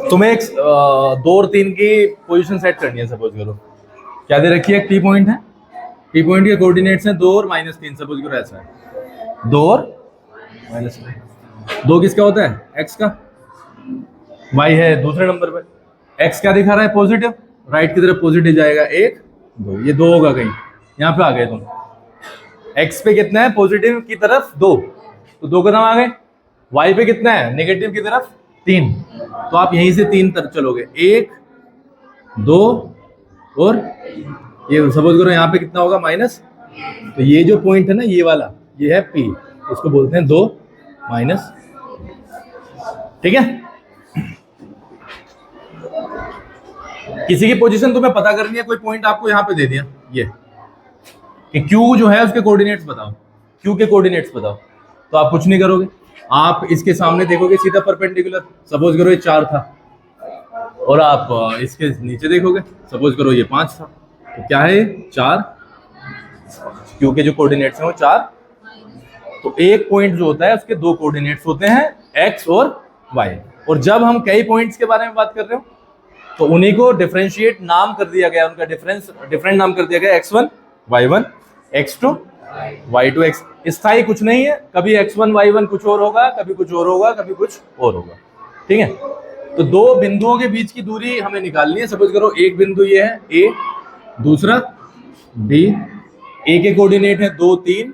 तुम्हें एक 2 और 3 की पोजीशन सेट करनी है। सपोज करो क्या दे रखी है, एक टी पॉइंट है, टी पॉइंट के कोऑर्डिनेट्स हैं 2 और -3। सपोज करो ऐसा है 2 और -3। 2 किसका होता है, एक्स का, y है दूसरे नंबर पे, x क्या दिखा रहा है, पॉजिटिव, राइट की तरफ पॉजिटिव जाएगा 1 2, ये 2 होगा कहीं, यहाँ पे आ गए तुम, x पे कितना है, पॉजिटिव की तरफ 2, तो 2 कदम आ गए, y पे कितना है, नेगेटिव की तरफ 3, तो आप यहीं से 3 तरफ चलोगे, 1 2 और ये सपोज करो यहाँ पे कितना होगा, माइनस, तो ये जो पॉइंट है ना ये वाला, ये है P, इसको बोलते हैं 2 माइनस, ठीक है। किसी की पोजीशन तुम्हें पता करनी है, कोई पॉइंट आपको यहाँ पे दे दिया ये कि Q जो है उसके कोऑर्डिनेट्स बताओ, Q के कोऑर्डिनेट्स बताओ, तो आप कुछ नहीं करोगे, आप इसके सामने देखोगे सीधा परपेंडिकुलर, सपोज करो ये 4 था, और आप इसके नीचे देखोगे, सपोज करो ये 5 था, तो क्या है 4, Q के जो कोऑर्डिनेट्स हैं वो 4, तो एक पॉइंट जो होता है उसके 2 कोऑर्डिनेट्स होते हैं x और y, और जब हम कई पॉइंट्स के बारे में बात कर रहे हो तो उन्हीं को डिफरेंशिएट नाम कर दिया गया, उनका डिफरेंट नाम कर दिया गया, x1 y1 x2 y2 x, स्थायी कुछ नहीं है, कभी x1 y1 कुछ और होगा, कभी कुछ और होगा, कभी कुछ और होगा, ठीक है। तो 2 बिंदुओं के बीच की दूरी हमें निकालनी है। सपोज करो एक बिंदु ये है a, दूसरा b, a के कोऑर्डिनेट है 2 3,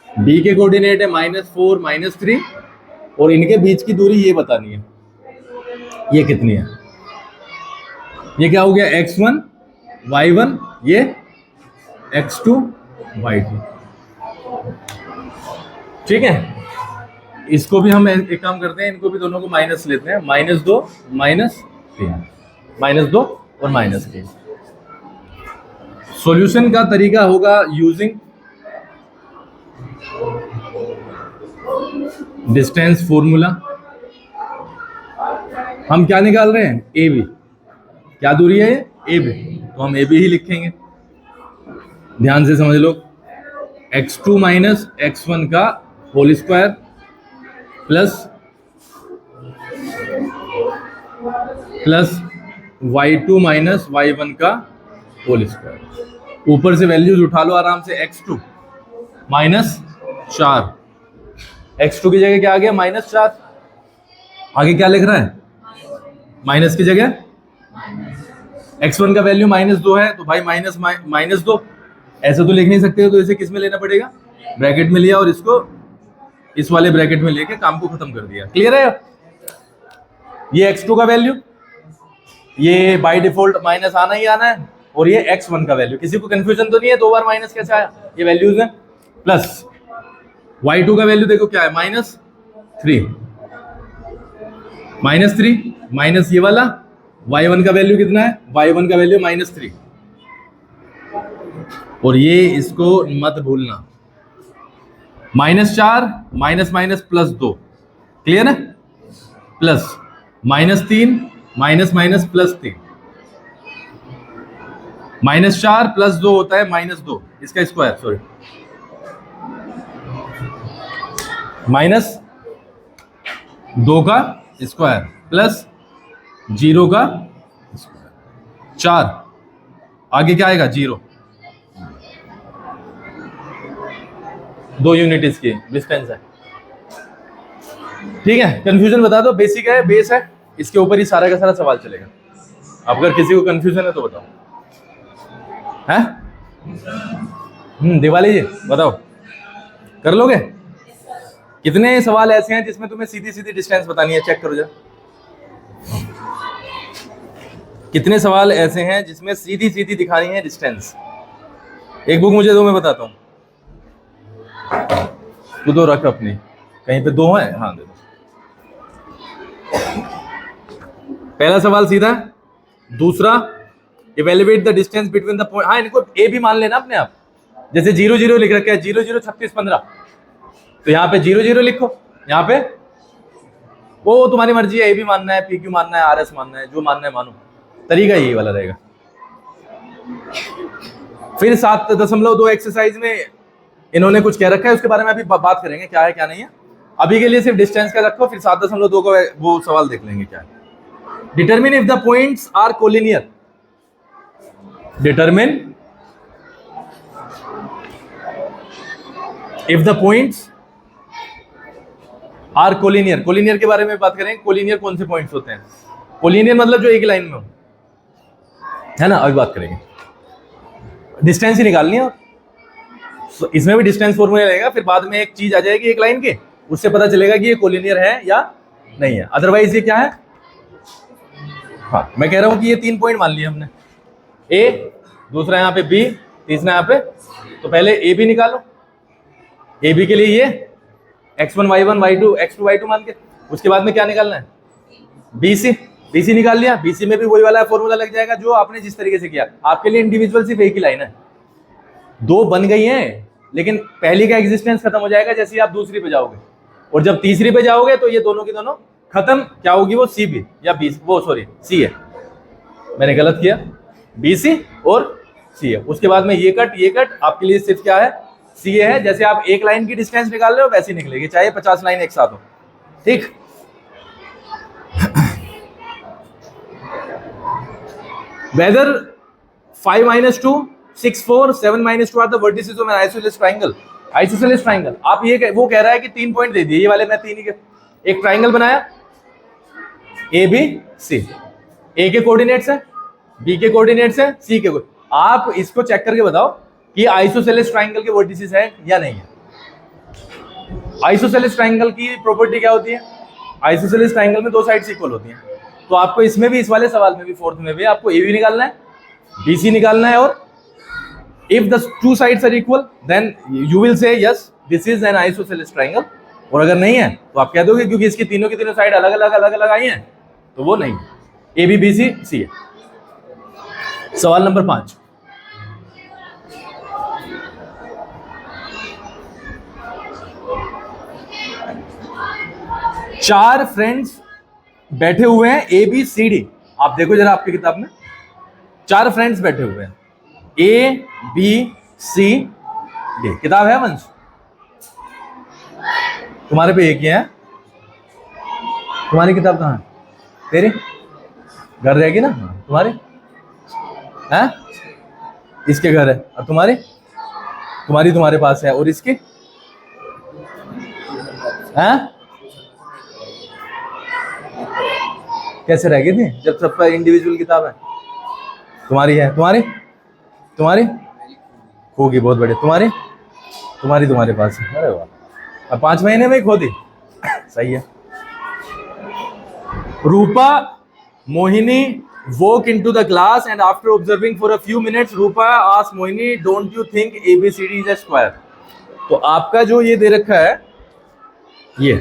b के कोऑर्डिनेट है -4 -3, और इनके बीच की दूरी ये बतानी है, ये कितनी है, ये क्या हो गया, x1 y1, ये x2 y2, ठीक है। इसको भी हम एक काम करते हैं, इनको भी दोनों को माइनस लेते हैं, -2 -3, -2 और -3। सॉल्यूशन का तरीका होगा यूजिंग डिस्टेंस फॉर्मूला। हम क्या निकाल रहे हैं, ए बी, क्या दूरी है ए बी, तो हम ए बी ही लिखेंगे, ध्यान से समझ लो, x2 माइनस x1 का whole square plus y2 minus y1 का होल स्क्वायर, ऊपर से वैल्यूज उठा लो आराम से, x2 -4, x2 की जगह क्या आ गया, -4, आगे क्या लिख रहा है, माइनस की जगह x1 का वैल्यू -2 है, तो भाई -2, ऐसे तो लिख नहीं सकते हो, तो इसे किस में लेना पड़ेगा, ब्रैकेट में लिया और इसको इस वाले ब्रैकेट में लेके काम को खत्म कर दिया, क्लियर है। ये x2 का वैल्यू, ये बाय डिफॉल्ट माइनस आना ही आना है, और ये x1 का वैल्यू, किसी को कंफ्यूजन तो नहीं है 2 बार माइनस कैसे आया, ये वैल्यूज हैं, प्लस y2 का वैल्यू देखो क्या है, -3 माइनस ये वाला, y1 का वैल्यू कितना है, y1 का वैल्यू -3, और ये इसको मत भूलना, -4 -+2, क्लियर है, प्लस -3 -+3, -4 + 2 होता है -2, इसका स्क्वायर, सॉरी, -2 का स्क्वायर प्लस 0 का स्क्वायर, 4, आगे क्या आएगा 0, 2 यूनिट इसकी डिस्टेंस है, ठीक है। कंफ्यूजन बता दो, बेसिक है, बेस है, इसके ऊपर ही सारा का सारा सवाल चलेगा, अगर किसी को कंफ्यूजन है तो बताओ, है दिवाली जी बताओ, कर लोगे, कितने सवाल ऐसे हैं जिसमें तुम्हें सीधी सीधी डिस्टेंस बतानी है, चेक करो जरा, कितने सवाल ऐसे हैं जिसमें सीधी सीधी दिखानी है डिस्टेंस, एक बुक मुझे दो, मैं बताता हूं, तू दो रख अपनी, कहीं पे 2 है, हाँ दे दो। पहला सवाल सीधा, दूसरा evaluate the distance between the point, हाँ इनको ए भी मान लेना अपने आप, जैसे 0 0 लिख रखा है, 0 0 36 15, तो यहाँ पे 0 0 लिखो, यहाँ पे वो तुम्हारी मर्जी है, ए भी मानना है, पी क्यू मानना है, आर एस मानना है, जो मानना है मानो, तरीका यही वाला रहेगा। फिर 7.2 एक्सरसाइज में इन्होंने कुछ कह रखा है, उसके बारे में अभी बात करेंगे क्या है क्या नहीं है, अभी के लिए सिर्फ डिस्टेंस का रखो, फिर 7.2 का वो सवाल देख लेंगे क्या है। Determine if the points are collinear, determine if the points are collinear. Collinear के बारे में बात करें, कोलिनियर कौन से पॉइंट्स होते हैं? कोलिनियर मतलब जो एक लाइन में हो, है ना। अभी बात करेंगे, डिस्टेंस ही निकालनी है। So, इसमें भी डिस्टेंस फॉर्मूला रहेगा, फिर बाद में एक चीज आ जाएगी एक लाइन के, उससे पता चलेगा कि ये कोलिनियर है या नहीं है। अदरवाइज ये क्या है? हाँ, मैं कह रहा हूं कि ये 3 पॉइंट मान लिए हमने, ए, दूसरा यहाँ पे बी, तीसरा यहाँ पे। तो पहले ए बी निकालो। ए बी के लिए ये x1 y1 y2 x2 y2 मान के, उसके बाद में क्या निकालना है? B C. बी सी निकाल लिया। बी सी में भी वही वाला फॉर्मूला लग जाएगा जो आपने जिस तरीके से किया। आपके लिए इंडिविजुअल सिर्फ एक ही लाइन है, 2 बन गई हैं, लेकिन पहली का एग्जिस्टेंस खत्म हो जाएगा जैसे ही आप दूसरी पे जाओगे, और जब तीसरी पे जाओगे तो ये दोनों की दोनों खत्म। क्या होगी वो? सी बी या बी, वो सॉरी सी है, मैंने गलत किया, बी सी और सी है। उसके बाद में ये कट आपके लिए सिर्फ क्या है? सी है। जैसे आप एक लाइन की डिस्टेंस निकाल रहे हो वैसे ही निकलेगी, चाहे 50 लाइन एक साथ हो। ठीक, whether 5 minus 2 6 4 7 minus 2 are the vertices of an isosceles triangle। isosceles triangle, आप ये वो कह रहा है कि 3 पॉइंट दे दिए, ये वाले मैं 3 ही, एक ट्राइंगल बनाया ए बी सी, ए के कोऑर्डिनेट्स है, बी के कोऑर्डिनेट्स है, सी के। आप इसको चेक करके बताओ कि आइसोसेलेस ट्राइंगल के वर्टिसेस है या नहीं है। आइसोसेलेस ट्राइंगल की प्रॉपर्टी क्या होती है? आइसोसेलेस ट्राइंगल में 2 साइड्स इक्वल होती हैं। तो आपको इसमें भी, इस वाले सवाल में भी, फोर्थ में भी आपको ए बी निकालना है, बी सी निकालना है, और if the 2 sides are equal then you will say yes this is an isosceles triangle. और अगर नहीं है तो आप कह दोगे क्योंकि इसकी तीनों की तीनों साइड अलग अलग आई हैं, तो वो नहीं, ए बी बी सी सी है। सवाल नंबर 5, चार फ्रेंड्स बैठे हुए हैं ए बी सी डी। आप देखो जरा आपकी किताब में, 4 फ्रेंड्स बैठे हुए हैं, ए बी सी डी। किताब है वंश? तुम्हारे पे एक ही है, तुम्हारी किताब कहाँ है? तेरे घर रहेगी ना तुम्हारे, हैं? इसके घर है, और तुम्हारी तुम्हारे पास है, और इसकी हैं? कैसे रह गई थी जब सबका इंडिविजुअल किताब है? तुम्हारी है, तुम्हारी होगी, बहुत बड़े, तुम्हारे पास है। अरे वाह, अब 5 महीने में ही खो दी। सही है। रूपा Mohini walk into the class and after observing for a few minutes Rupa asked Mohini, don't you think ABCD is a square? तो आपका जो ये दे रखा है, ये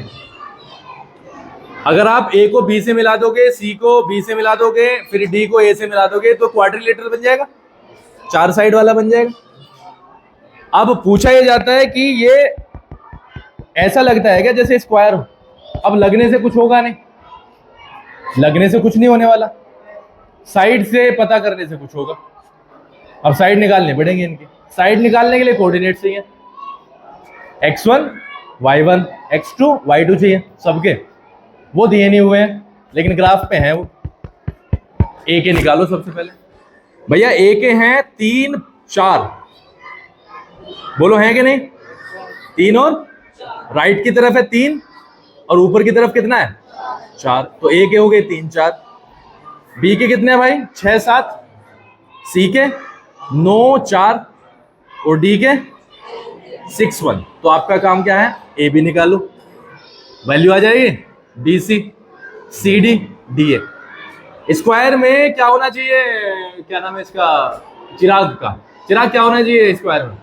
अगर आप A को B से मिला दोगे, C को B से मिला दोगे, फिर D को A से मिला दोगे, तो क्वाड्रिलेटरल बन जाएगा, 4 साइड वाला बन जाएगा। अब पूछा ये जाता है कि ये ऐसा लगता है क्या जैसे स्क्वायर हो? अब लगने से कुछ होगा नहीं, लगने से कुछ नहीं होने वाला, साइड से पता करने से कुछ होगा। अब साइड निकालने पड़ेंगे इनके। साइड निकालने के लिए कोऑर्डिनेट चाहिए, x1 y1 x2 y2 चाहिए सबके, वो दिए नहीं हुए हैं लेकिन ग्राफ पे हैं वो। ए के निकालो सबसे पहले भैया, ए के हैं 3 4, बोलो हैं कि नहीं? 3 और राइट की तरफ है 3 और ऊपर की तरफ कितना है? 4। तो ए के हो गए 3 4, बी के कितने हैं भाई? 6 7, सी के 9 4 और डी के 6 1। तो आपका काम क्या है? ए बी निकालो, वैल्यू आ जाएगी B C C D D A. Square में क्या होना चाहिए? क्या नाम है इसका? चिराग का। चिराग क्या होना चाहिए स्क्वायर में?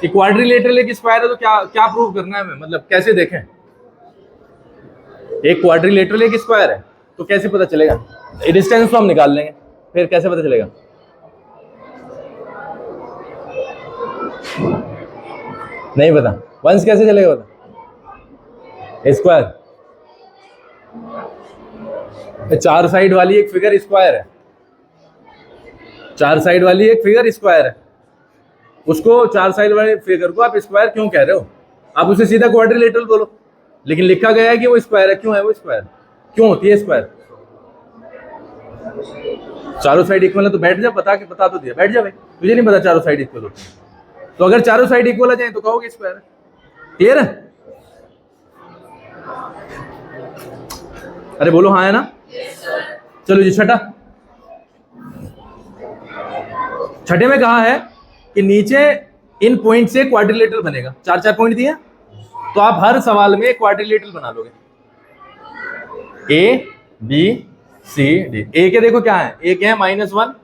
एक क्वाड्रिलेटरल एक स्क्वायर है, तो क्या क्या प्रूव करना है हमें? मतलब कैसे देखें? एक क्वाड्रिलेटरल एक स्क्वायर है तो कैसे पता चलेगा? डिस्टेंस तो हम निकाल लेंगे, फिर कैसे पता चलेगा? नहीं पता, वंश कैसे चलेगा पता? स्क्वायर 4 साइड वाली एक फिगर स्क्वायर है, 4 साइड वाली एक फिगर स्क्वायर है, उसको 4 साइड वाले फिगर को आप स्क्वायर क्यों कह रहे हो? आप उसे सीधा क्वाड्रिलेटरल बोलो, लेकिन लिखा गया है कि वो स्क्वायर है। क्यों है वो स्क्वायर? क्यों होती है स्क्वायर? चारों साइड इक्वल है तो बैठ जा, बता तो दिया, बैठ जा भाई, तुझे नहीं पता चारों साइड इक्वल होती है, तो अगर चारों साइड इक्वल आ जाए तो कहोगे स्क्वायर है। क्लियर है? अरे बोलो हाँ है ना। चलो जी छठा, छठे में कहा है कि नीचे इन पॉइंट से क्वाड्रिलेटरल बनेगा, चार चार पॉइंट दिए, तो आप हर सवाल में क्वाड्रिलेटरल बना लोगे, ए बी सी डी। ए के देखो क्या है, ए के है -1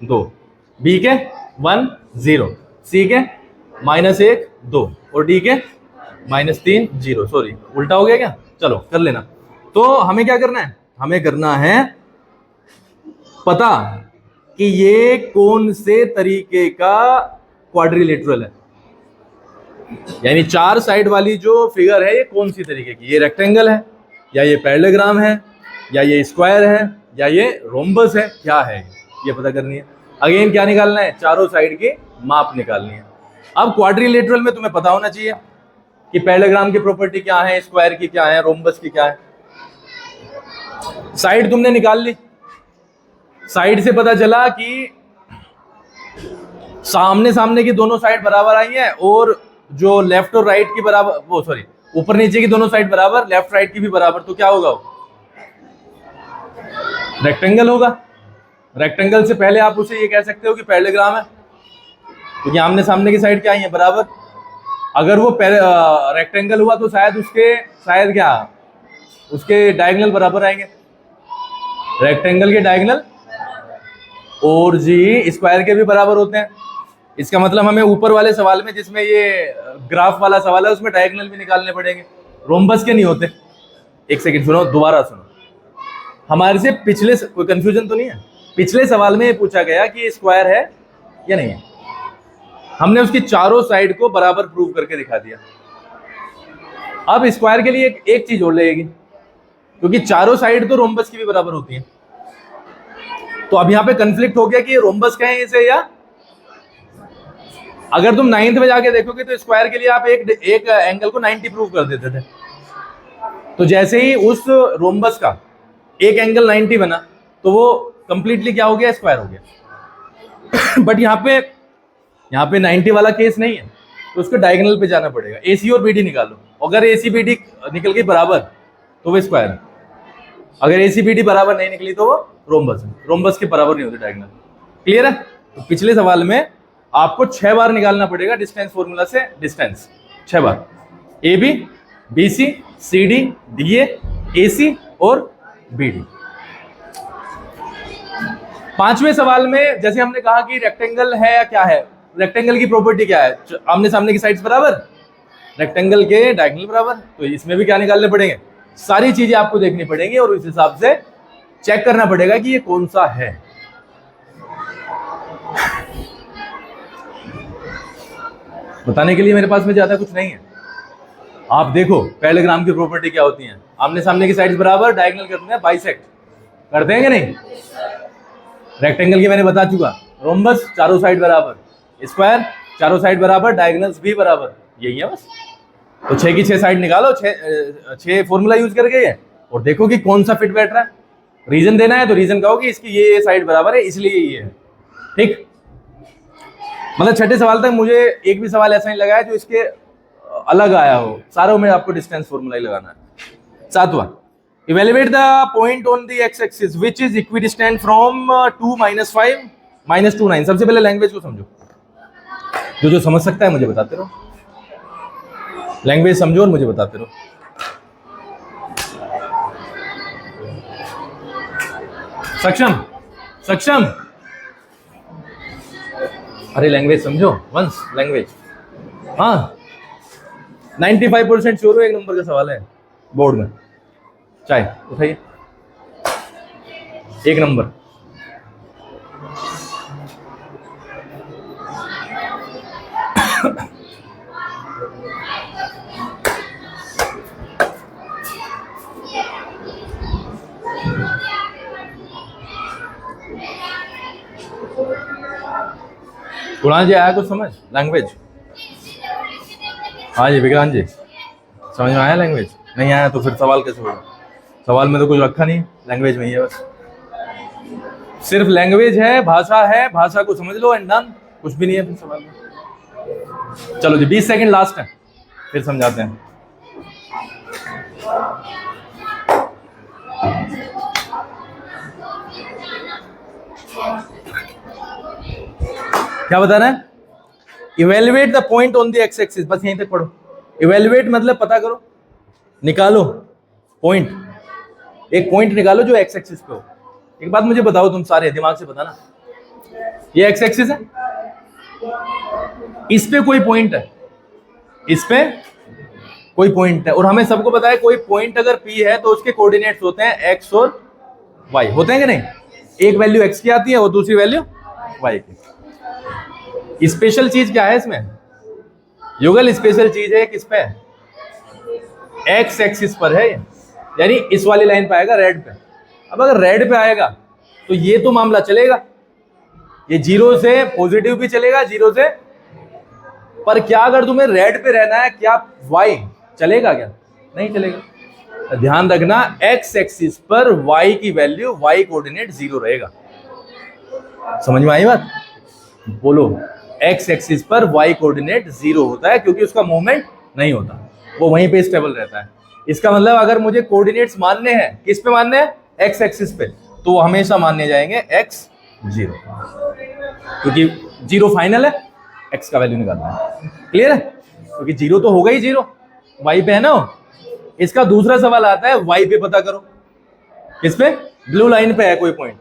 -2, बी के 1 0, सी के -1 2 और डी के -3 0। सॉरी उल्टा हो गया क्या, चलो कर लेना। तो हमें क्या करना है, हमें करना है पता कि ये कौन से तरीके का क्वाड्रिलेटरल है, यानी चार साइड वाली जो फिगर है ये कौन सी तरीके की, ये रेक्टेंगल है या ये पैरेललोग्राम है या ये स्क्वायर है या ये रोम्बस है, क्या है ये पता करनी है। अगेन क्या निकालना है, चारों साइड की माप निकालनी है। अब क्वाड्रिलेटरल में तुम्हें पता होना चाहिए कि पैरेललोग्राम की प्रॉपर्टी क्या है, स्क्वायर की क्या है, रोम्बस की क्या है। साइड तुमने निकाल ली, साइड से पता चला कि सामने सामने की दोनों साइड बराबर आई है और जो लेफ्ट और राइट की बराबर, वो सॉरी ऊपर नीचे की दोनों साइड बराबर, लेफ्ट राइट की भी बराबर, तो क्या होगा, वो रेक्टेंगल होगा। रेक्टेंगल से पहले आप उसे ये कह सकते हो कि पैरेललोग्राम है, क्योंकि आमने सामने की साइड क्या आई है, बराबर। अगर वो रेक्टेंगल हुआ तो शायद क्या उसके डायगोनल बराबर आएंगे, रेक्टेंगल के डायगोनल और जी स्क्वायर के भी बराबर होते हैं। इसका मतलब हमें ऊपर वाले सवाल में जिसमें ये ग्राफ वाला सवाल है उसमें डायगोनल भी निकालने पड़ेंगे, रोम्बस के नहीं होते। एक सेकंड सुनो, दोबारा सुनो, हमारे से पिछले, कोई कंफ्यूजन तो नहीं है, पिछले सवाल में ये पूछा गया कि स्क्वायर है या नहीं है, हमने उसकी चारों साइड को बराबर प्रूव करके दिखा दिया। अब स्क्वायर के लिए एक चीज और लगेगी, क्योंकि चारों साइड तो रोम्बस की भी बराबर होती है। तो अब यहाँ पे कंफ्लिक्ट हो गया कि ये रोम्बस का है इसे, या अगर तुम 9th में जाके देखोगे तो स्क्वायर के लिए आप एक एंगल को 90 प्रूव कर देते थे। तो जैसे ही उस रोम्बस का एक एंगल 90 बना तो वो कंप्लीटली क्या हो गया, स्क्वायर हो गया। बट यहाँ पे 90 वाला केस नहीं है, तो उसको डायगोनल पे जाना पड़ेगा। एसी और बीडी निकालो, अगर एसी बीडी निकल गई बराबर तो वो स्क्वायर है, अगर एसी बीडी बराबर नहीं निकली तो वो रोम्बस है, रोम्बस के बराबर नहीं होती डायगोनल। क्लियर है? तो पिछले सवाल में आपको 6 बार निकालना पड़ेगा डिस्टेंस फॉर्मूला से, डिस्टेंस 6 बार, A B, B C, C D, D A C और बी डी। 5वें सवाल में जैसे हमने कहा कि रेक्टेंगल है या क्या है, रेक्टेंगल की प्रॉपर्टी क्या है, आमने सामने की साइड्स बराबर, रेक्टेंगल के डायगोनल बराबर। तो इसमें भी क्या निकालने पड़ेंगे, सारी चीजें आपको देखनी पड़ेंगी और इस हिसाब से चेक करना पड़ेगा कि ये कौन सा है। बताने के लिए मेरे पास में ज्यादा कुछ नहीं है, आप देखो पैरेललोग्राम की प्रॉपर्टी क्या होती है, आमने सामने की साइड्स बराबर, डायगोनल करते हैं बाइसेक्ट, करते हैं कि नहीं। रेक्टेंगल की मैंने बता चुका, रोम्बस चारों साइड बराबर, स्क्वायर चारों साइड बराबर, डायगोनल्स भी बराबर, यही है बस। तो 6 की 6 साइड निकालो, 6 फॉर्मूला यूज करके ये, और देखो कि कौन सा फिट बैठ रहा है। रीजन देना है तो रीजन कहो कि इसकी ये साइड बराबर है इसलिए ये है, ठीक। मतलब 6ठे सवाल तक मुझे एक भी सवाल ऐसा नहीं लगा है जो इसके अलग आया हो, सारों में आपको डिस्टेंस फॉर्मूला ही लगाना है। 7वां, evaluate the point on the X axis which is equidistant from 2 -5 -2 9। सबसे पहले लैंग्वेज को समझो, जो समझ सकता है मुझे बताते रहो, लैंग्वेज समझो और मुझे बताते रहो। सक्षम, अरे लैंग्वेज समझो, वंस लैंग्वेज, हाँ 95% श्योर हो, 1 नंबर का सवाल है बोर्ड में। चाय उठाइए, 1 नंबर। कुणाल जी आया कुछ समझ लैंग्वेज? हाँ जी विक्रांत जी, समझ में आया लैंग्वेज? नहीं आया तो फिर सवाल कैसे होगा, सवाल में तो कुछ रखा नहीं, लैंग्वेज में ही है बस। सिर्फ लैंग्वेज है, भाषा को समझ लो एंड डन, कुछ भी नहीं है फिर सवाल में। चलो जी 20 सेकंड लास्ट है, फिर समझाते हैं। क्या बता रहे हैं? Evaluate the point on the X axis, बस यहीं तक पढ़ो। इवेल्युएट मतलब पता करो, निकालो पॉइंट, एक पॉइंट निकालो जो एक्स एक्सिस पे हो। एक बात मुझे बताओ, तुम सारे दिमाग से बताना, ये एक्स एक्सिस है, इस पे कोई पॉइंट है, इस पे कोई पॉइंट है, और हमें सबको पता है कोई पॉइंट अगर पी है तो उसके कोऑर्डिनेट्स होते हैं एक्स और वाई, होते हैं कि नहीं? एक वैल्यू एक्स की आती है और दूसरी वैल्यू वाई की। स्पेशल चीज क्या है इसमें युगल? स्पेशल चीज है किस पे? एक्स एक्सिस पर है, यानी इस वाली लाइन पे आएगा, रेड पे। अब अगर रेड पे आएगा तो ये तो मामला चलेगा, ये जीरो से पॉजिटिव भी चलेगा, जीरो से, पर क्या अगर तुम्हें रेड पे रहना है, क्या वाई चलेगा? क्या नहीं चलेगा। ध्यान रखना, एक्स एक्सिस पर वाई की वैल्यू, वाई कोऑर्डिनेट जीरो रहेगा। समझ में आई बात? बोलो, एक्स एक्सिस पर वाई कोऑर्डिनेट जीरो होता है क्योंकि उसका मूवमेंट नहीं होता, वो वहीं पे स्टेबल रहता है। इसका मतलब अगर मुझे कोऑर्डिनेट्स मानने हैं, किस पे मानने हैं? एक्स एक्सिस पे, तो वो हमेशा मानने जाएंगे एक्स जीरो, क्योंकि जीरो फाइनल है, एक्स का वैल्यू निकालना है। क्लियर है? क्योंकि जीरो तो होगा ही, जीरो वाई पे है ना। इसका दूसरा सवाल आता है वाई पे पता करो, किस पे? ब्लू लाइन पे है कोई पॉइंट।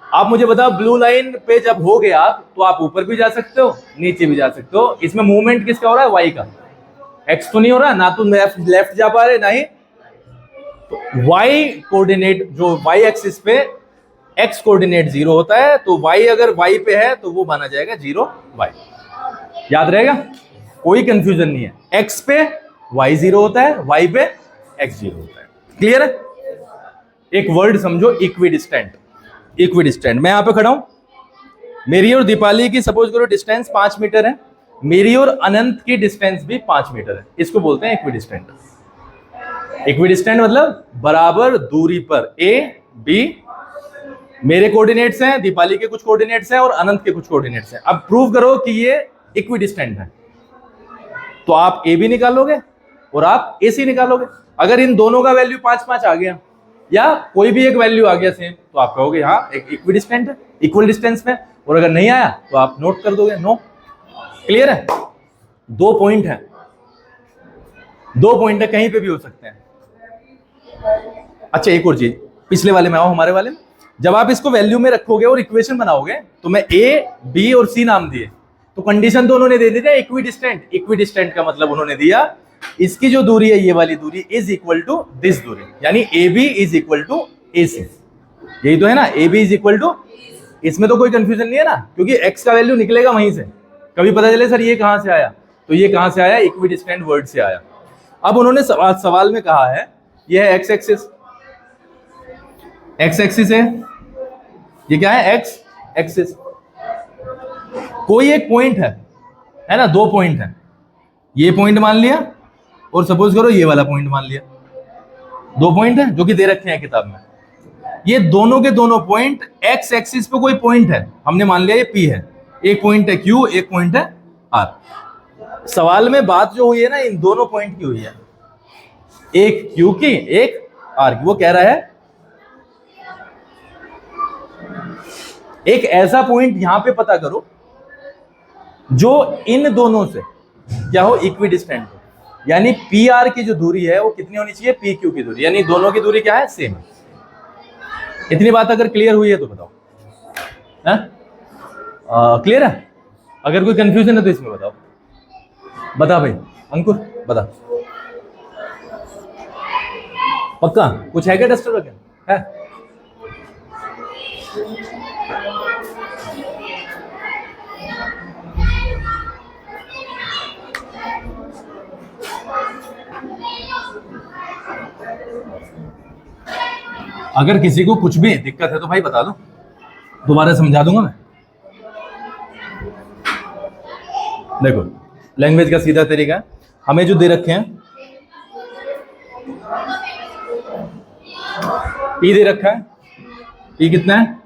आप मुझे बताओ, ब्लू लाइन पे जब हो गए आप, तो आप ऊपर भी जा सकते हो, नीचे भी जा सकते हो। इसमें मूवमेंट किसका हो रहा है? वाई का। एक्स तो नहीं हो रहा ना, तो लेफ्ट जा पा रहे, नहीं। तो वाई कोऑर्डिनेट, जो वाई एक्सिस पे एक्स कोऑर्डिनेट जीरो होता है, तो वाई अगर वाई पे है तो वो माना जाएगा जीरो वाई। याद रहेगा, कोई कंफ्यूजन नहीं है। एक्स पे वाई जीरो होता है, वाई पे एक्स जीरो होता है। क्लियर है? एक वर्ड समझो, इक्विडिस्टेंट। इक्विडिस्टेंट, मैं यहां पे खड़ा हूं, मेरी और दीपाली की सपोज करो डिस्टेंस 5 मीटर है, मेरी और अनंत की डिस्टेंस भी 5 मीटर है, इसको बोलते हैं इक्विडिस्टेंट। इक्विडिस्टेंट मतलब बराबर दूरी पर, ए बी मेरे कोऑर्डिनेट्स हैं, दीपाली के कुछ कोऑर्डिनेट्स हैं और अनंत के कुछ कोऑर्डिनेट्स हैं। अब प्रूव करो कि ये इक्विडिस्टेंट है, तो आप ए बी निकालोगे और आप ए सी निकालोगे। अगर इन दोनों का वैल्यू 5-5 आ गया या कोई भी एक वैल्यू आ गया सेम, तो आप कहोगे हाँ एक इक्विडिस्टेंट है, इक्वल डिस्टेंस में। और अगर नहीं आया तो आप नोट कर दोगे नो। क्लियर है? 2 पॉइंट है, 2 पॉइंट है, कहीं पे भी हो सकते हैं। अच्छा एक और चीज, पिछले वाले में आओ, हमारे वाले में जब आप इसको वैल्यू में रखोगे और इक्वेशन बनाओगे, तो मैं ए बी और सी नाम दिए, तो कंडीशन तो उन्होंने दे दी थी इक्विडिस्टेंट। इक्विडिस्टेंट का मतलब उन्होंने दिया इसकी जो दूरी है, ये वाली दूरी इज इक्वल टू दिस दूरी, यानी A B is equal to A C. यही तो है ना, A B is equal to. इसमें तो कोई कंफ्यूजन नहीं है ना, क्योंकि एक्स का वैल्यू निकलेगा वहीं से। कभी पता चले सर ये कहां से आया, तो ये कहां से आया? इक्विडिस्टेंट वर्ड से आया। अब उन्होंने सवाल में कहा है ये है एक्स एक्सिस, एक्स एक्सिस है, ये क्या है? X axis. कोई एक पॉइंट है ना, 2 पॉइंट है, ये पॉइंट मान लिया और सपोज करो ये वाला पॉइंट मान लिया। 2 पॉइंट है जो कि दे रखे हैं किताब में। ये दोनों के दोनों पॉइंट एक्स एक्सिस पे कोई पॉइंट है, हमने मान लिया ये पी है, एक पॉइंट है क्यू, एक पॉइंट है आर। सवाल में बात जो हुई है ना, इन दोनों पॉइंट की हुई है, एक क्यू की, एक आर की। वो कह रहा है एक ऐसा पॉइंट यहां पे पता करो जो इन दोनों से क्या हो? इक्विडिस्टेंट हो। यानी पी आर की जो दूरी है वो कितनी होनी चाहिए? पी क्यू की दूरी, यानी दोनों की दूरी क्या है? सेम। इतनी बात अगर क्लियर हुई है तो बताओ, क्लियर है? अगर कोई कंफ्यूजन है तो इसमें बताओ। बता भाई अंकुर, बता। पक्का कुछ है क्या डस्टर वगैरह है? अगर किसी को कुछ भी दिक्कत है तो भाई बता दो, दोबारा समझा दूंगा मैं। देखो लैंग्वेज का सीधा तरीका है, हमें जो दे रखे हैं पी दे रखा है, पी कितना है?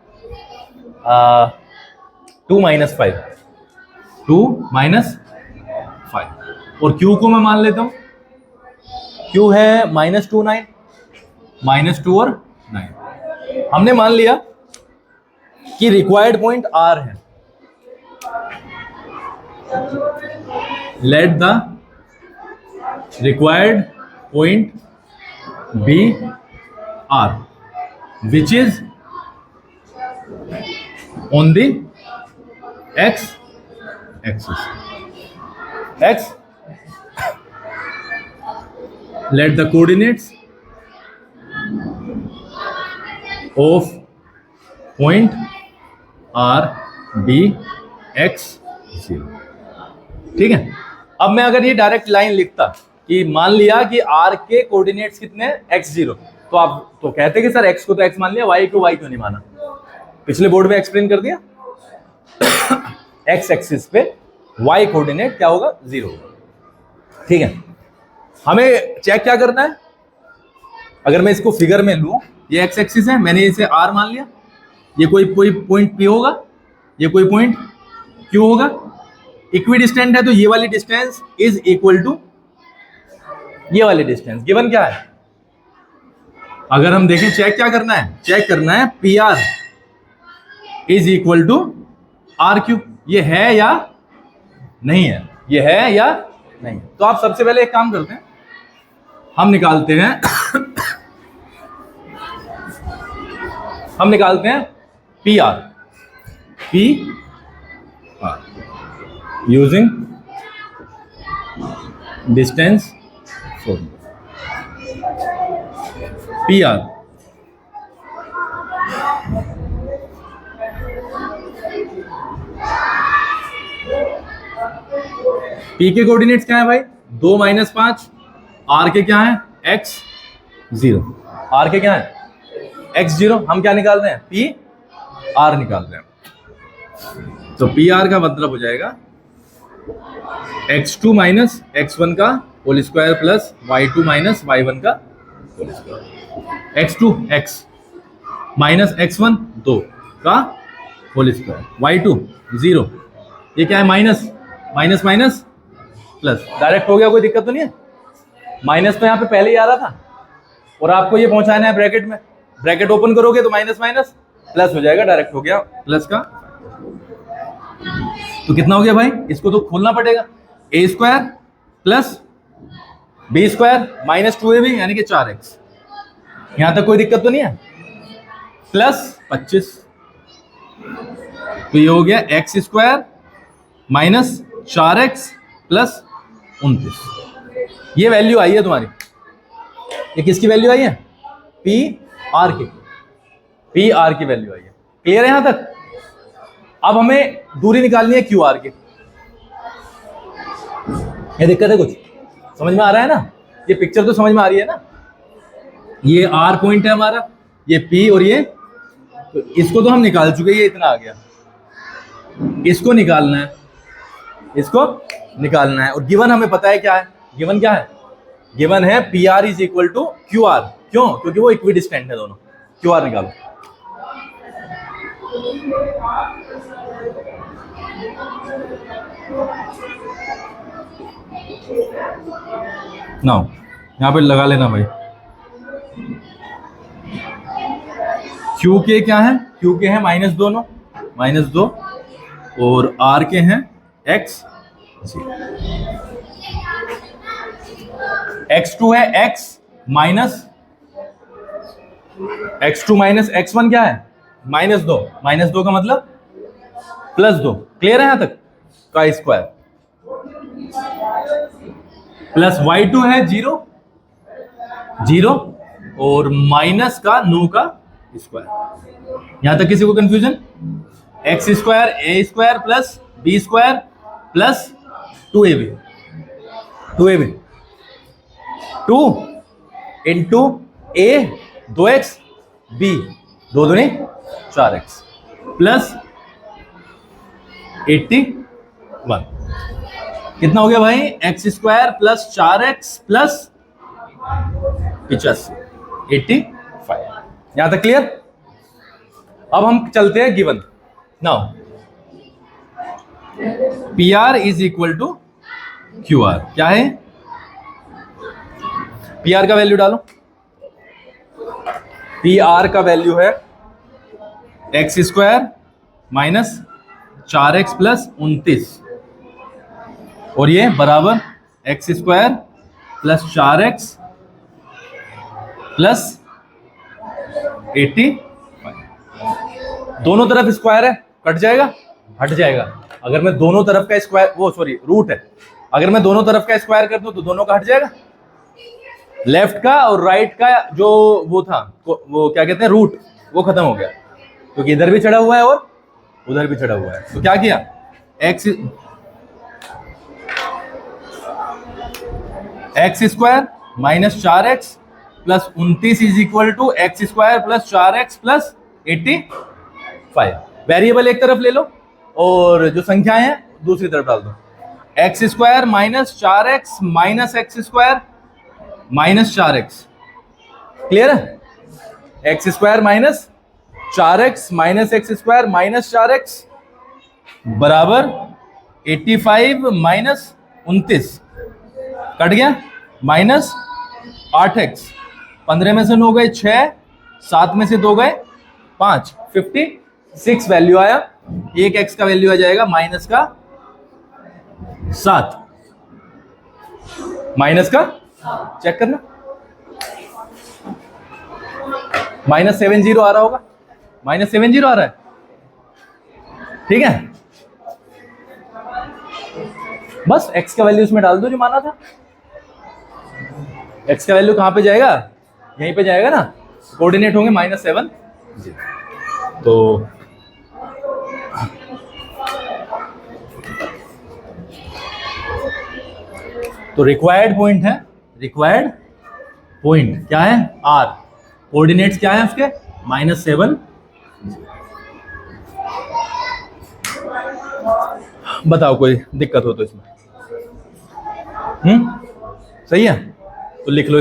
2 - 5, 2 - 5, और Q को मैं मान लेता हूं, Q है -2 9, -2 और 9। हमने मान लिया कि रिक्वायर्ड पॉइंट R है। Let the required point be R which is on the x axis. Let the coordinates of point R be x 0. ठीक है। अब मैं अगर ये डायरेक्ट लाइन लिखता कि मान लिया कि R के कोऑर्डिनेट्स कितने हैं x 0, तो आप तो कहते कि सर x को तो x मान लिया, y को y क्यों नहीं माना? पिछले बोर्ड में एक्सप्लेन कर दिया। x एक्सिस पे y कोऑर्डिनेट क्या होगा? 0 होगा। ठीक है, हमें चेक क्या करना है? अगर मैं इसको फिगर में लूं, ये x एक्सिस है, मैंने इसे r मान लिया, ये कोई पॉइंट p होगा, ये कोई पॉइंट q होगा, इक्विडिस्टेंट है तो ये वाली डिस्टेंस इज इक्वल टू ये वाली डिस्टेंस। गिवन क्या है? अगर हम देखें, चेक क्या करना है? चेक करना है P R is equal to R Q. ये है या नहीं है? ये है या नहीं? तो आप सबसे पहले एक काम करते हैं, हम निकालते हैं P R using distance formula. P R P के कोऑर्डिनेट्स क्या है भाई? 2 - 5। आर के क्या है? x 0। आर के क्या है? x 0। हम क्या निकाल रहे हैं? पी आर निकाल रहे हैं। तो पी आर का मतलब हो जाएगा x2 - x1 का whole square plus y2 - y1 का whole square. x2 x -x1 2 का होल स्क्वायर, y2 0। ये क्या है? Minus minus plus. डायरेक्ट हो गया, कोई दिक्कत तो नहीं है? माइनस तो यहाँ पे पहले ही आ रहा था और आपको ये पहुंचाना है ब्रैकेट में। ब्रैकेट ओपन करोगे तो माइनस प्लस हो जाएगा, डायरेक्ट हो गया प्लस का। तो कितना हो गया भाई? इसको तो खोलना पड़ेगा। a square plus b square -2ab यानी कि 4x। यहां तक कोई दिक्कत तो नहीं है? प्लस 25, तो ये हो गया x स्क्वायर -4x प्लस 29। ये वैल्यू आई है तुम्हारी। ये किसकी वैल्यू आई है? पी आर की वैल्यू आई है। क्लियर है यहां तक? अब हमें दूरी निकालनी है क्यू आर की। ये दिक्कत है कुछ? समझ में आ रहा है ना? ये पिक्चर तो समझ में आ रही है ना? ये आर पॉइंट है हमारा, ये पी और ये, तो इसको तो हम निकाल चुके, ये इतना आ गया। इसको निकालना है और गिवन हमें पता है क्या है? गिवन क्या है? गिवन है P R is equal to Q R. क्यों? क्योंकि वो इक्विडिस्टेंट है दोनों। क्यू आर निकालो। नाउ यहां पे लगा लेना भाई। क्यू के क्या है? क्यू के हैं -2 और आर के हैं x 0। x2 है x x2 -x1 क्या है? -2 का मतलब +2। क्लियर है यहां तक? का स्क्वायर प्लस y2 है 0 और माइनस का 9 का स्क्वायर। यहां तक किसी को confusion? x square a square plus b square plus 2ab 2 into a 2x b 2 दूनी 4x प्लस 81। कितना हो गया भाई? x square plus 4x plus 85 85। यहां तक क्लियर? अब हम चलते हैं given. Now P R is equal to Q R. क्या है? पी आर का वैल्यू डालो। पी आर का वैल्यू है x square minus 4x plus 29, और ये बराबर x square plus 4x plus 80। दोनों तरफ स्क्वायर है, कट जाएगा, हट जाएगा। अगर मैं दोनों तरफ का स्क्वायर, वो सॉरी रूट है, अगर मैं दोनों तरफ का स्क्वायर कर दूं तो दोनों का हट जाएगा। लेफ्ट का और राइट का जो वो था, वो क्या कहते हैं, रूट, वो खत्म हो गया, क्योंकि इधर भी चढ़ा हुआ है और उधर भी चढ़ा हुआ है। तो क्या किया, x square minus 4x plus 29 is equal to x square plus 4x plus 85। Variable एक तरफ ले लो और जो संख्याएं हैं दूसरी तरफ डाल दो। X square minus 4x minus X square minus 4x, clear है? X square minus 4x minus X square minus 4x बराबर 85 माइनस 29, कट गया, माइनस 8x, 15 में से 9 गए 6, 7 में से 2 गए 5, 56 वैल्यू आया। एक x का वैल्यू आ जाएगा माइनस का 7, माइनस का, चेक करना, -70 आ रहा होगा, -70 आ रहा है, ठीक है? बस x का वैल्यू इसमें डाल दो जो माना था। x का वैल्यू कहां पे जाएगा, यहीं पे जाएगा ना, कोऑर्डिनेट होंगे -7। तो रिक्वायर्ड पॉइंट है, रिक्वायर्ड पॉइंट क्या है, r, कोऑर्डिनेट्स क्या है उसके, -7। बताओ कोई दिक्कत हो तो इसमें, सही है तो लिख लो।